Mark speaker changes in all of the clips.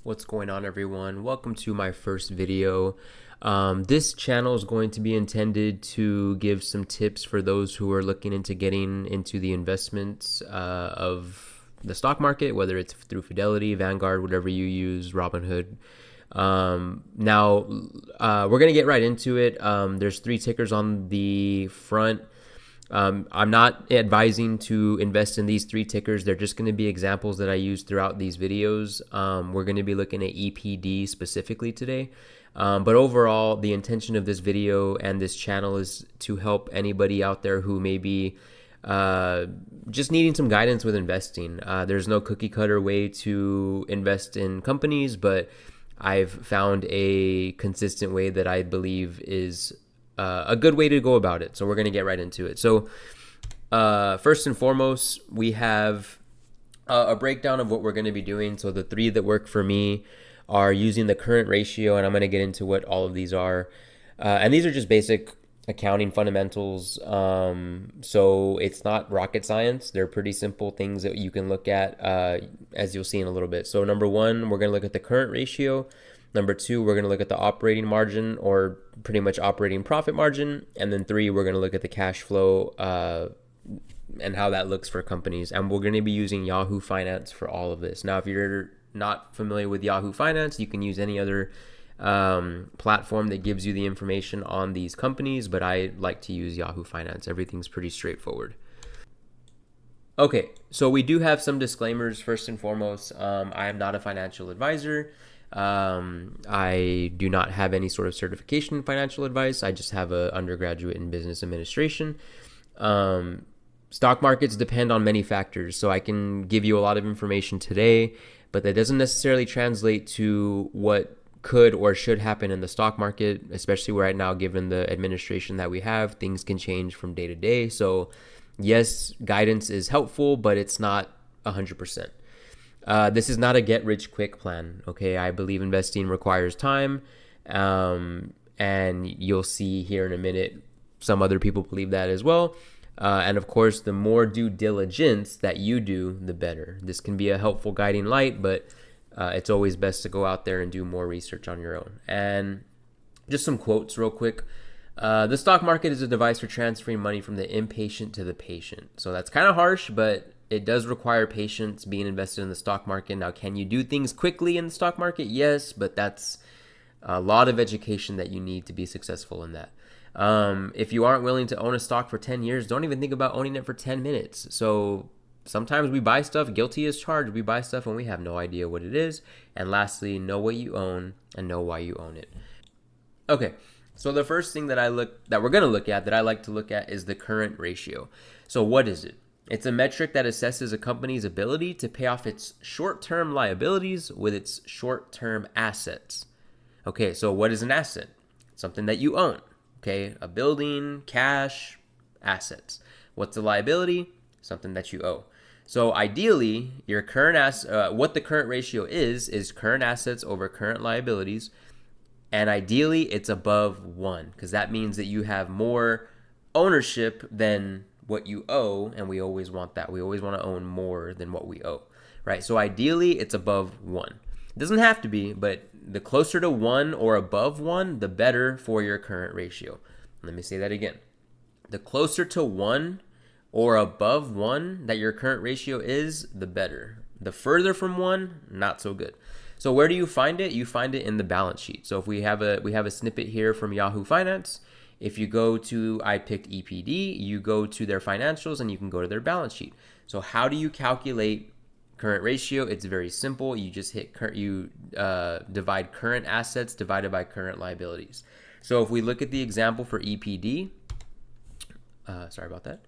Speaker 1: What's going on, everyone? Welcome to my first video. This channel is going to be intended to give some tips for those who are looking into getting into the investments of the stock market, whether it's through Fidelity, Vanguard, whatever you use, Robinhood. Now, we're going to get right into it. There's three tickers on the front. I'm not advising to invest in these three tickers. They're just going to be examples that I use throughout these videos. We're going to be looking at EPD specifically today. But overall, the intention of this video and this channel is to help anybody out there who may be just needing some guidance with investing. There's no cookie cutter way to invest in companies, but I've found a consistent way that I believe is a good way to go about it. So we're going to get right into it. So first and foremost, we have a breakdown of what we're going to be doing. So the three that work for me are using the current ratio, and I'm going to get into what all of these are. And these are just basic accounting fundamentals. So it's not rocket science. They're pretty simple things that you can look at as you'll see in a little bit. So number one, we're going to look at the current ratio. Number two, we're going to look at the operating margin, or pretty much operating profit margin. And then three, we're going to look at the cash flow and how that looks for companies. And we're going to be using Yahoo Finance for all of this. Now, if you're not familiar with Yahoo Finance, you can use any other platform that gives you the information on these companies, but I like to use Yahoo Finance. Everything's pretty straightforward. Okay, so we do have some disclaimers. First and foremost, I am not a financial advisor. I do not have any sort of certification in financial advice. I just have an undergraduate in business administration. Stock markets depend on many factors, so I can give you a lot of information today, but that doesn't necessarily translate to what could or should happen in the stock market, especially right now, given the administration that we have. Things can change from day to day. So yes, guidance is helpful, but it's not 100%. This is not a get-rich-quick plan, okay? I believe investing requires time, and you'll see here in a minute some other people believe that as well. And of course, the more due diligence that you do, the better. This can be a helpful guiding light, but it's always best to go out there and do more research on your own. And just some quotes real quick. The stock market is a device for transferring money from the impatient to the patient. So that's kind of harsh, but it does require patience being invested in the stock market. Now, can you do things quickly in the stock market? Yes, but that's a lot of education that you need to be successful in that. If you aren't willing to own a stock for 10 years, don't even think about owning it for 10 minutes. So sometimes we buy stuff, guilty as charged. We buy stuff when we have no idea what it is. And lastly, know what you own and know why you own it. Okay, so the first thing that we're going to look at, that I like to look at, is the current ratio. So what is it? It's a metric that assesses a company's ability to pay off its short-term liabilities with its short-term assets. Okay, so what is an asset? Something that you own. Okay, a building, cash, assets. What's a liability? Something that you owe. So ideally, your current what the current ratio is current assets over current liabilities, and ideally it's above 1, because that means that you have more ownership than what you owe, and we always want that. We always want to own more than what we owe, right? So ideally, it's above 1. It doesn't have to be, but the closer to 1 or above 1, the better for your current ratio. Let me say that again. The closer to 1 or above 1 that your current ratio is, the better. The further from 1, not so good. So where do you find it? You find it in the balance sheet. So if we have a snippet here from Yahoo Finance. If you go to, I picked EPD, you go to their financials and you can go to their balance sheet. So how do you calculate current ratio? It's very simple. You just divide current assets divided by current liabilities. So if we look at the example for EPD, sorry about that.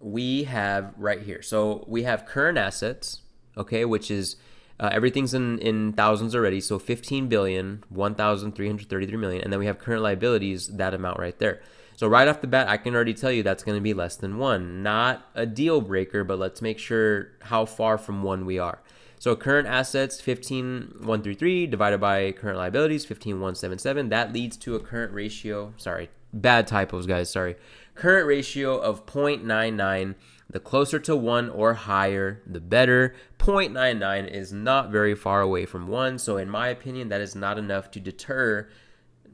Speaker 1: We have right here. So we have current assets, okay, which is everything's in thousands already, so 15 billion, 1,333 million, and then we have current liabilities, that amount right there. So right off the bat, I can already tell you that's going to be less than 1. Not a deal breaker, but let's make sure how far from 1 we are. So current assets, 15,133 divided by current liabilities, 15,177. That leads to a current ratio, sorry, bad typos, guys, sorry. Current ratio of 0.99, The closer to 1 or higher, the better. 0.99 is not very far away from 1. So in my opinion, that is not enough to deter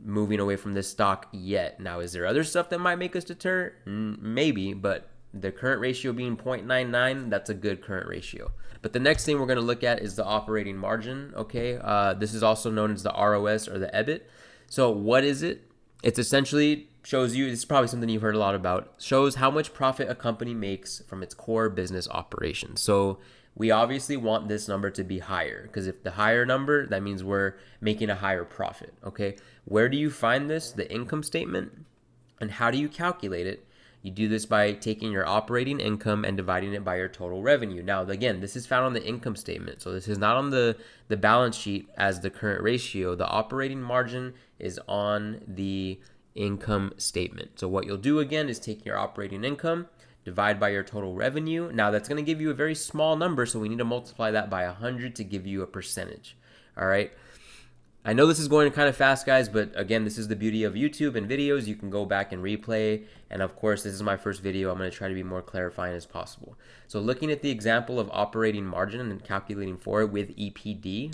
Speaker 1: moving away from this stock yet. Now, is there other stuff that might make us deter? Maybe, but the current ratio being 0.99, that's a good current ratio. But the next thing we're going to look at is the operating margin. Okay, this is also known as the ROS or the EBIT. So what is it? It's essentially shows you, this is probably something you've heard a lot about, shows how much profit a company makes from its core business operations. So we obviously want this number to be higher, because if the higher number, that means we're making a higher profit. Okay, where do you find this? The income statement. And how do you calculate it? You do this by taking your operating income and dividing it by your total revenue. Now, again, this is found on the income statement. So this is not on the balance sheet as the current ratio. The operating margin is on the income statement. So what you'll do again is take your operating income, divide by your total revenue. Now that's going to give you a very small number, so we need to multiply that by 100 to give you a percentage. All right. I know this is going kind of fast, guys, but again, this is the beauty of YouTube and videos. You can go back and replay. And of course, this is my first video. I'm going to try to be more clarifying as possible. So looking at the example of operating margin and calculating for it with EPD,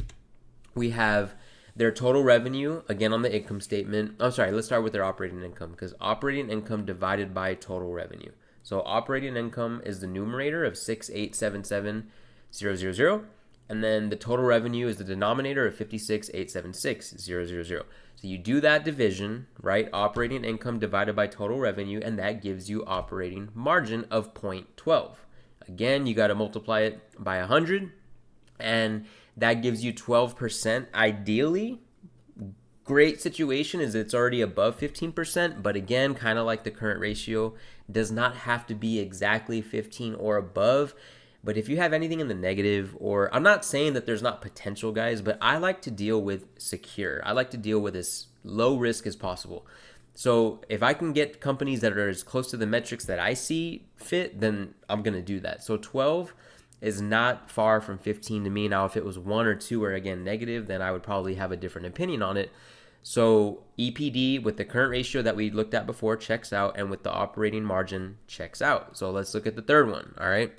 Speaker 1: we have their total revenue, again on the income statement. I'm sorry, let's start with their operating income, because operating income divided by total revenue. So operating income is the numerator of 6,877,000. And then the total revenue is the denominator of 56,876,000. So you do that division, right? Operating income divided by total revenue, and that gives you operating margin of 0.12. Again, you got to multiply it by 100, and that gives you 12%. Ideally, great situation is it's already above 15%, but again, kind of like the current ratio, does not have to be exactly 15 or above. But if you have anything in the negative, or I'm not saying that there's not potential, guys, but I like to deal with secure. I like to deal with as low risk as possible. So if I can get companies that are as close to the metrics that I see fit, then I'm going to do that. So 12 is not far from 15 to me. Now, if it was 1 or 2 or again negative, then I would probably have a different opinion on it. So EPD with the current ratio that we looked at before checks out, and with the operating margin checks out. So let's look at the third one. All right.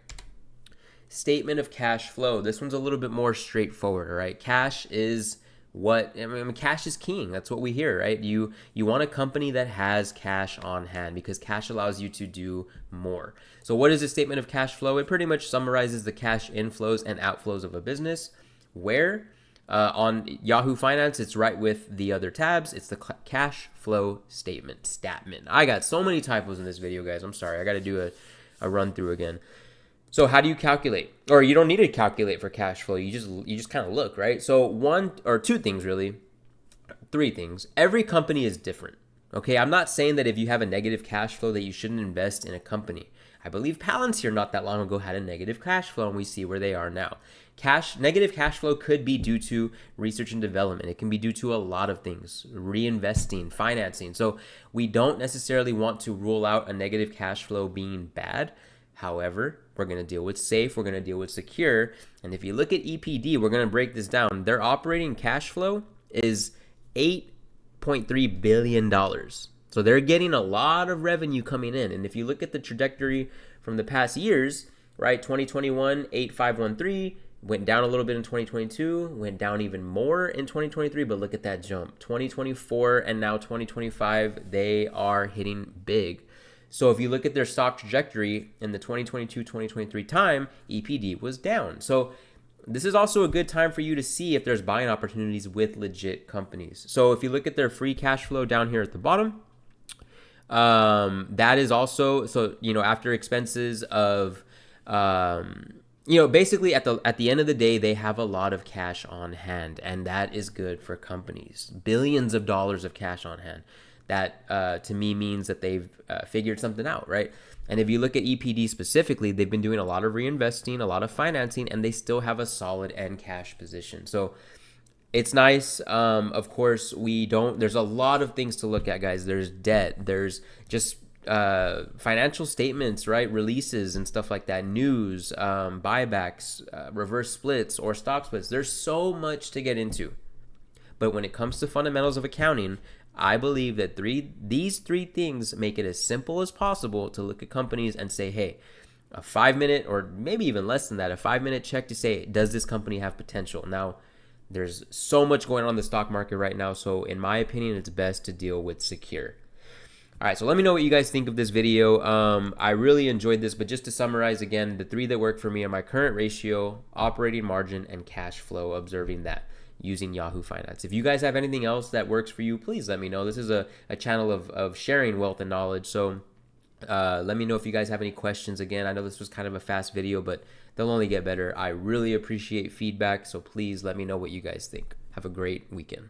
Speaker 1: Statement of cash flow. This one's a little bit more straightforward, all right? Cash is cash is king. That's what we hear, right? You want a company that has cash on hand, because cash allows you to do more. So what is a statement of cash flow? It pretty much summarizes the cash inflows and outflows of a business. Where? On Yahoo Finance, it's right with the other tabs. It's the cash flow statement, Statman. I got so many typos in this video, guys. I'm sorry. I got to do a run through again. So how do you calculate? Or you don't need to calculate for cash flow. You just kind of look, right? So one or two things, really. 3 things. Every company is different. Okay, I'm not saying that if you have a negative cash flow that you shouldn't invest in a company. I believe Palantir not that long ago had a negative cash flow, and we see where they are now. Negative cash flow could be due to research and development. It can be due to a lot of things, reinvesting, financing. So we don't necessarily want to rule out a negative cash flow being bad. However, we're going to deal with safe, we're going to deal with secure. And if you look at EPD, we're going to break this down. Their operating cash flow is $8.3 billion. So they're getting a lot of revenue coming in. And if you look at the trajectory from the past years, right, 2021, 8,513, went down a little bit in 2022, went down even more in 2023, but look at that jump. 2024 and now 2025, they are hitting big. So if you look at their stock trajectory in the 2022-2023 time, EPD was down. So this is also a good time for you to see if there's buying opportunities with legit companies. So if you look at their free cash flow down here at the bottom, that is also, so, after expenses of, basically at the end of the day, they have a lot of cash on hand, and that is good for companies. Billions of dollars of cash on hand. That to me means that they've figured something out, right? And if you look at EPD specifically, they've been doing a lot of reinvesting, a lot of financing, and they still have a solid end cash position. So it's nice. Of course, there's a lot of things to look at, guys. There's debt. There's just financial statements, right? Releases and stuff like that. News, buybacks, reverse splits, or stock splits. There's so much to get into. But when it comes to fundamentals of accounting, I believe that these three things make it as simple as possible to look at companies and say, hey, a 5 minute, or maybe even less than that, a 5 minute check to say, does this company have potential? Now, there's so much going on in the stock market right now, so in my opinion, it's best to deal with secure. All right, so let me know what you guys think of this video. I really enjoyed this, but just to summarize again, the three that work for me are my current ratio, operating margin, and cash flow, observing that using Yahoo Finance. If you guys have anything else that works for you, please let me know. This is a channel of sharing wealth and knowledge, so let me know if you guys have any questions. Again, I know this was kind of a fast video, but they'll only get better. I really appreciate feedback, so please let me know what you guys think. Have a great weekend.